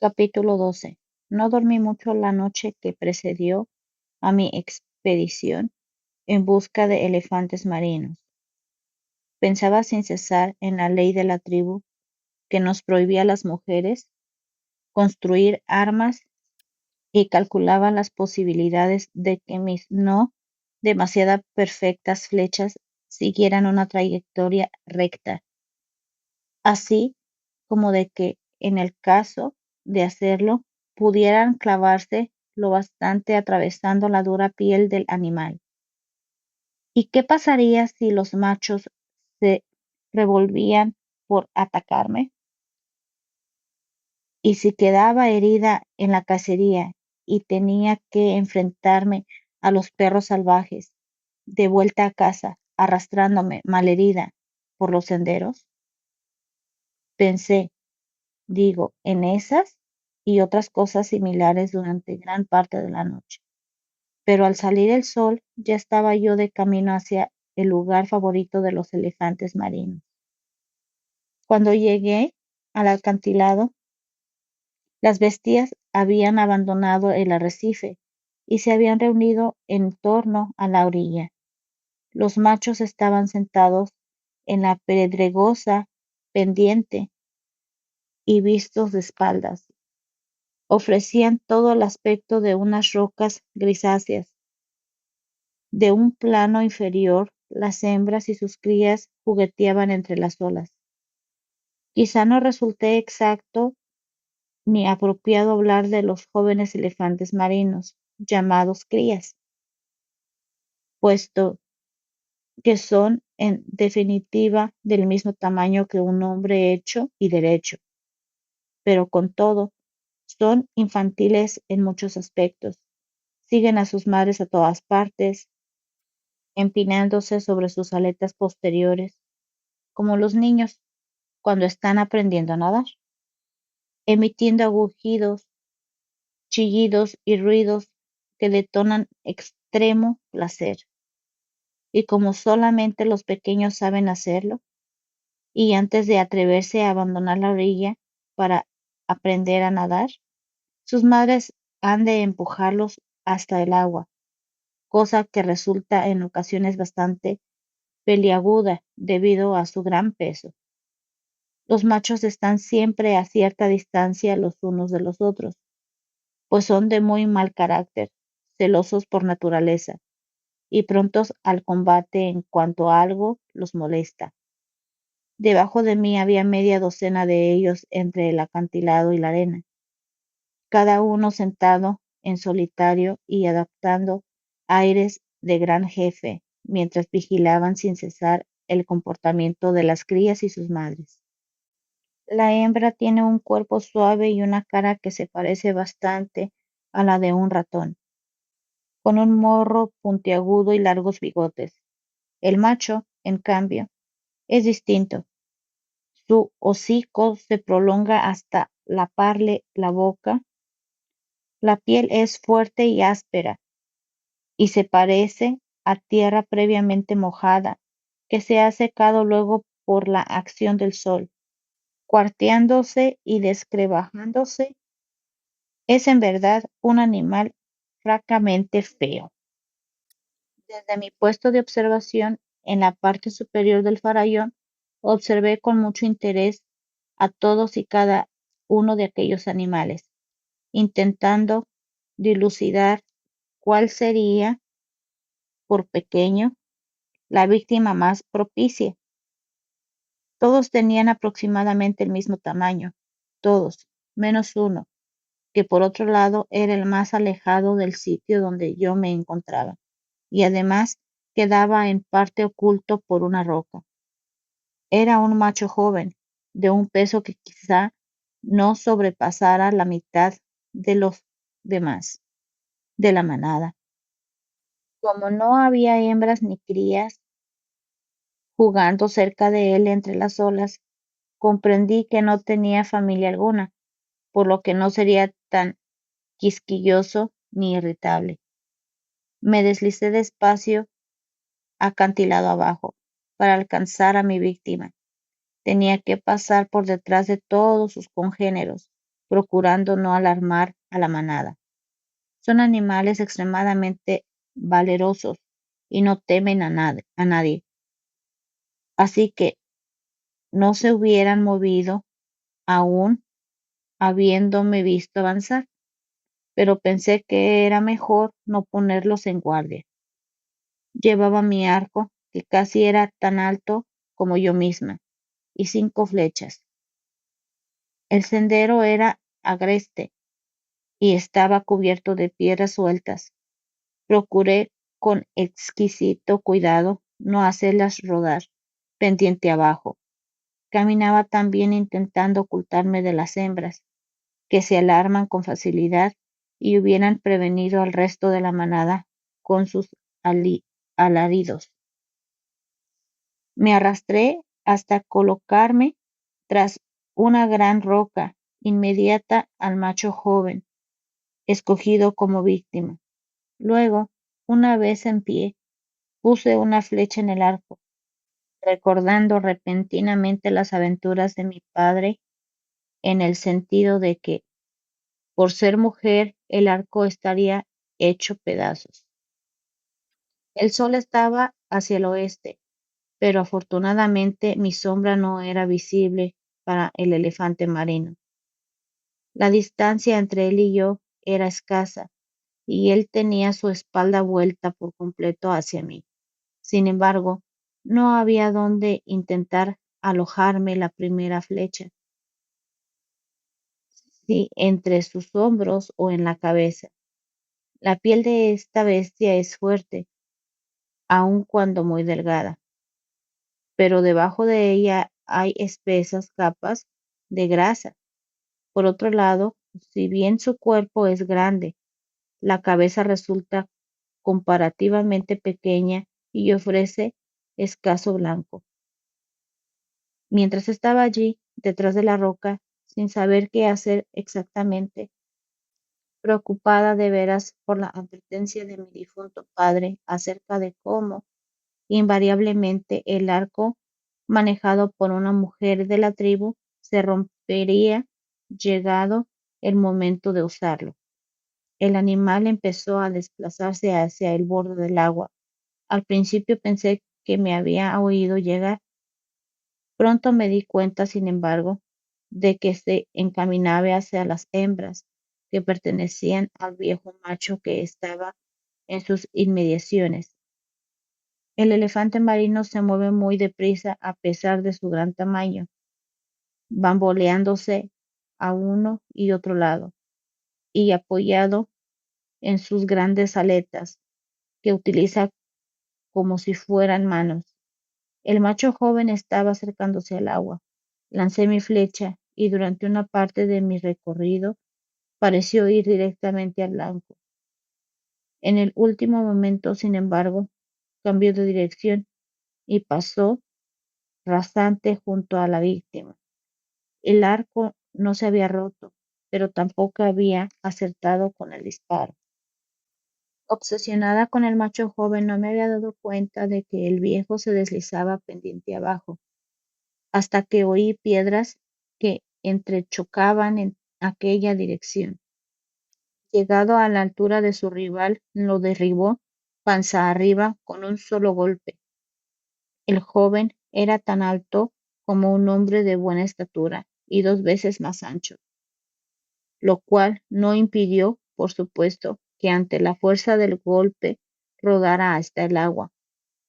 Capítulo 12. No dormí mucho la noche que precedió a mi expedición en busca de elefantes marinos. Pensaba sin cesar en la ley de la tribu que nos prohibía a las mujeres construir armas y calculaba las posibilidades de que mis no demasiado perfectas flechas siguieran una trayectoria recta, así como de que, en el caso de hacerlo, pudieran clavarse lo bastante atravesando la dura piel del animal. ¿Y qué pasaría si los machos se revolvían por atacarme? ¿Y si quedaba herida en la cacería y tenía que enfrentarme a los perros salvajes, de vuelta a casa, arrastrándome malherida por los senderos? Pensé, digo, en esas y otras cosas similares durante gran parte de la noche. Pero al salir el sol ya estaba yo de camino hacia el lugar favorito de los elefantes marinos. Cuando llegué al acantilado, las bestias habían abandonado el arrecife y se habían reunido en torno a la orilla. Los machos estaban sentados en la pedregosa pendiente y vistos de espaldas. Ofrecían todo el aspecto de unas rocas grisáceas. De un plano inferior, las hembras y sus crías jugueteaban entre las olas. Quizá no resulte exacto ni apropiado hablar de los jóvenes elefantes marinos, llamados crías, puesto que son en definitiva del mismo tamaño que un hombre hecho y derecho, pero con todo, son infantiles en muchos aspectos. Siguen a sus madres a todas partes, empinándose sobre sus aletas posteriores, como los niños cuando están aprendiendo a nadar, emitiendo agudos chillidos y ruidos que detonan extremo placer. Y como solamente los pequeños saben hacerlo, y antes de atreverse a abandonar la orilla para aprender a nadar, sus madres han de empujarlos hasta el agua, cosa que resulta en ocasiones bastante peliaguda debido a su gran peso. Los machos están siempre a cierta distancia los unos de los otros, pues son de muy mal carácter, celosos por naturaleza y prontos al combate en cuanto algo los molesta. Debajo de mí había media docena de ellos entre el acantilado y la arena, cada uno sentado en solitario y adoptando aires de gran jefe, mientras vigilaban sin cesar el comportamiento de las crías y sus madres. La hembra tiene un cuerpo suave y una cara que se parece bastante a la de un ratón, con un morro puntiagudo y largos bigotes. El macho, en cambio, es distinto. Su hocico se prolonga hasta laparle la boca. La piel es fuerte y áspera, y se parece a tierra previamente mojada, que se ha secado luego por la acción del sol, cuarteándose y descrebajándose. Es en verdad un animal francamente feo. Desde mi puesto de observación en la parte superior del farallón, observé con mucho interés a todos y cada uno de aquellos animales, intentando dilucidar cuál sería, por pequeño, la víctima más propicia. Todos tenían aproximadamente el mismo tamaño, todos, menos uno, que por otro lado era el más alejado del sitio donde yo me encontraba, y además quedaba en parte oculto por una roca. Era un macho joven, de un peso que quizá no sobrepasara la mitad de los demás, de la manada. Como no había hembras ni crías jugando cerca de él entre las olas, comprendí que no tenía familia alguna, por lo que no sería tan quisquilloso ni irritable. Me deslicé despacio acantilado abajo para alcanzar a mi víctima. Tenía que pasar por detrás de todos sus congéneros, procurando no alarmar a la manada. Son animales extremadamente valerosos y no temen a nadie, así que no se hubieran movido aún habiéndome visto avanzar, pero pensé que era mejor no ponerlos en guardia. Llevaba mi arco, que casi era tan alto como yo misma, y 5 flechas. El sendero era agreste y estaba cubierto de piedras sueltas. Procuré con exquisito cuidado no hacerlas rodar pendiente abajo. Caminaba también intentando ocultarme de las hembras, que se alarman con facilidad y hubieran prevenido al resto de la manada con sus alaridos. Me arrastré hasta colocarme tras una gran roca inmediata al macho joven, escogido como víctima. Luego, una vez en pie, puse una flecha en el arco, recordando repentinamente las aventuras de mi padre en el sentido de que, por ser mujer, el arco estaría hecho pedazos. El sol estaba hacia el oeste, pero afortunadamente mi sombra no era visible para el elefante marino. La distancia entre él y yo era escasa, y él tenía su espalda vuelta por completo hacia mí. Sin embargo, no había dónde intentar alojarme la primera flecha, si entre sus hombros o en la cabeza. La piel de esta bestia es fuerte, aun cuando muy delgada, pero debajo de ella hay espesas capas de grasa. Por otro lado, si bien su cuerpo es grande, la cabeza resulta comparativamente pequeña y ofrece escaso blanco. Mientras estaba allí, detrás de la roca, sin saber qué hacer exactamente, preocupada de veras por la advertencia de mi difunto padre acerca de cómo, invariablemente, el arco manejado por una mujer de la tribu se rompería llegado el momento de usarlo. El animal empezó a desplazarse hacia el borde del agua. Al principio pensé que me había oído llegar. Pronto me di cuenta, sin embargo, de que se encaminaba hacia las hembras que pertenecían al viejo macho que estaba en sus inmediaciones. El elefante marino se mueve muy deprisa a pesar de su gran tamaño, bamboleándose a uno y otro lado, y apoyado en sus grandes aletas, que utiliza como si fueran manos. El macho joven estaba acercándose al agua. Lancé mi flecha y durante una parte de mi recorrido pareció ir directamente al blanco. En el último momento, sin embargo, cambió de dirección y pasó rasante junto a la víctima. El arco no se había roto, pero tampoco había acertado con el disparo. Obsesionada con el macho joven, no me había dado cuenta de que el viejo se deslizaba pendiente abajo, hasta que oí piedras que entrechocaban en aquella dirección. Llegado a la altura de su rival, lo derribó panza arriba con un solo golpe. El joven era tan alto como un hombre de buena estatura y 2 veces más ancho, lo cual no impidió, por supuesto, que ante la fuerza del golpe rodara hasta el agua,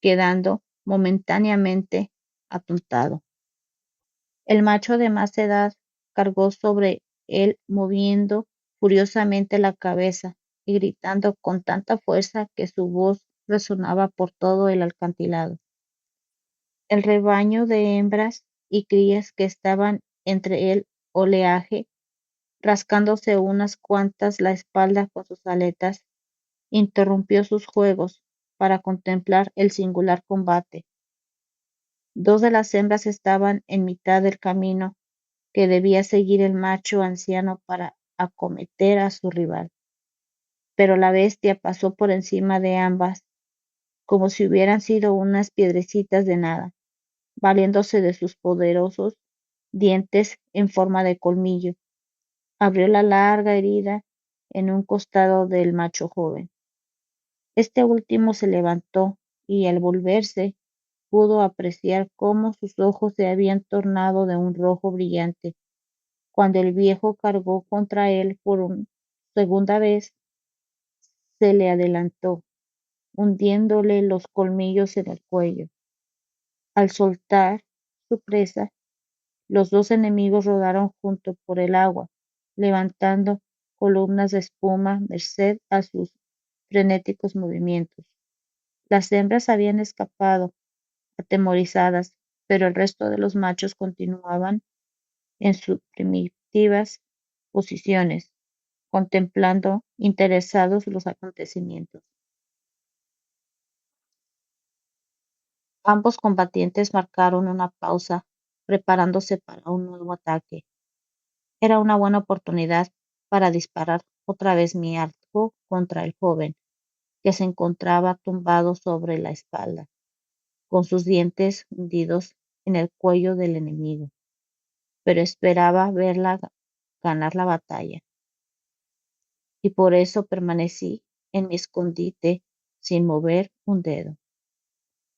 quedando momentáneamente atontado. El macho de más edad cargó sobre él moviendo furiosamente la cabeza y gritando con tanta fuerza que su voz resonaba por todo el acantilado. El rebaño de hembras y crías que estaban entre el oleaje, rascándose unas cuantas la espalda con sus aletas, interrumpió sus juegos para contemplar el singular combate. 2 de las hembras estaban en mitad del camino que debía seguir el macho anciano para acometer a su rival, pero la bestia pasó por encima de ambas como si hubieran sido unas piedrecitas de nada, valiéndose de sus poderosos dientes en forma de colmillo. abrió la larga herida en un costado del macho joven. Este último se levantó y al volverse pudo apreciar cómo sus ojos se habían tornado de un rojo brillante. Cuando el viejo cargó contra él por segunda vez, se le adelantó, hundiéndole los colmillos en el cuello. Al soltar su presa, los dos enemigos rodaron juntos por el agua, levantando columnas de espuma merced a sus frenéticos movimientos. Las hembras habían escapado, atemorizadas, pero el resto de los machos continuaban en sus primitivas posiciones, contemplando interesados los acontecimientos. Ambos combatientes marcaron una pausa, preparándose para un nuevo ataque. Era una buena oportunidad para disparar otra vez mi arco contra el joven, que se encontraba tumbado sobre la espalda, con sus dientes hundidos en el cuello del enemigo, pero esperaba verla ganar la batalla, y por eso permanecí en mi escondite sin mover un dedo.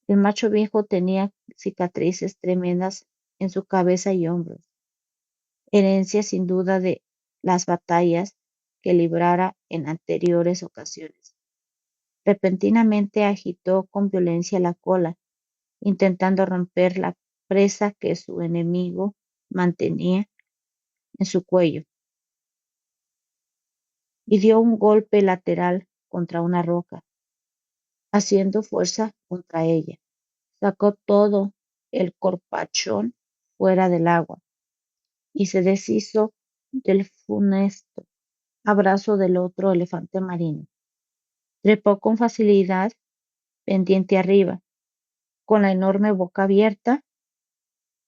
El macho viejo tenía cicatrices tremendas en su cabeza y hombros, herencia sin duda de las batallas que librara en anteriores ocasiones. Repentinamente agitó con violencia la cola, intentando romper la presa que su enemigo mantenía en su cuello, y dio un golpe lateral contra una roca, haciendo fuerza contra ella. Sacó todo el corpachón fuera del agua y se deshizo del funesto abrazo del otro elefante marino. Trepó con facilidad pendiente arriba, con la enorme boca abierta,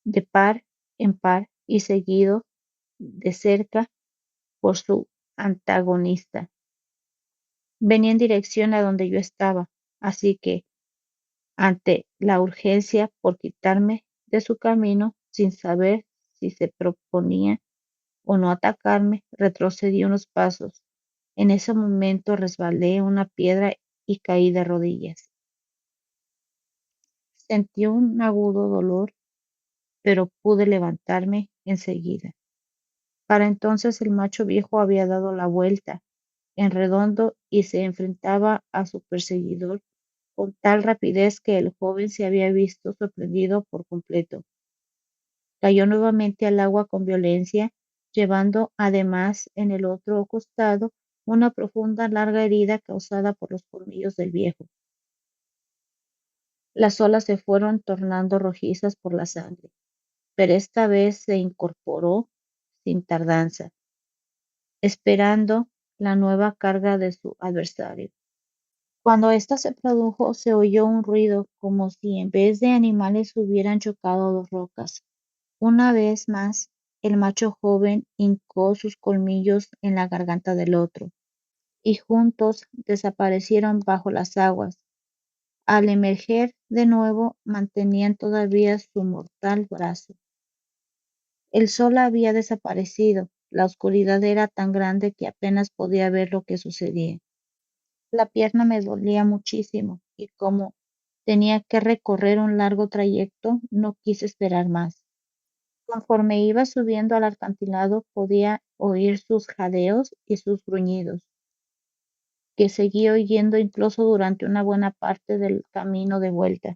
de par en par y seguido de cerca por su antagonista. Venía en dirección a donde yo estaba, así que, ante la urgencia por quitarme de su camino, sin saber si se proponía o no atacarme, retrocedí unos pasos. En ese momento resbalé una piedra y caí de rodillas. Sentí un agudo dolor, pero pude levantarme enseguida. Para entonces el macho viejo había dado la vuelta en redondo y se enfrentaba a su perseguidor con tal rapidez que el joven se había visto sorprendido por completo. Cayó nuevamente al agua con violencia, llevando además en el otro costado una profunda larga herida causada por los colmillos del viejo. Las olas se fueron tornando rojizas por la sangre, pero esta vez se incorporó sin tardanza, esperando la nueva carga de su adversario. Cuando ésta se produjo, se oyó un ruido como si en vez de animales hubieran chocado dos rocas. Una vez más, el macho joven hincó sus colmillos en la garganta del otro, y juntos desaparecieron bajo las aguas. Al emerger de nuevo, mantenían todavía su mortal brazo. El sol había desaparecido, la oscuridad era tan grande que apenas podía ver lo que sucedía. La pierna me dolía muchísimo, y como tenía que recorrer un largo trayecto, no quise esperar más. Conforme iba subiendo al acantilado, podía oír sus jadeos y sus gruñidos, que seguí oyendo incluso durante una buena parte del camino de vuelta.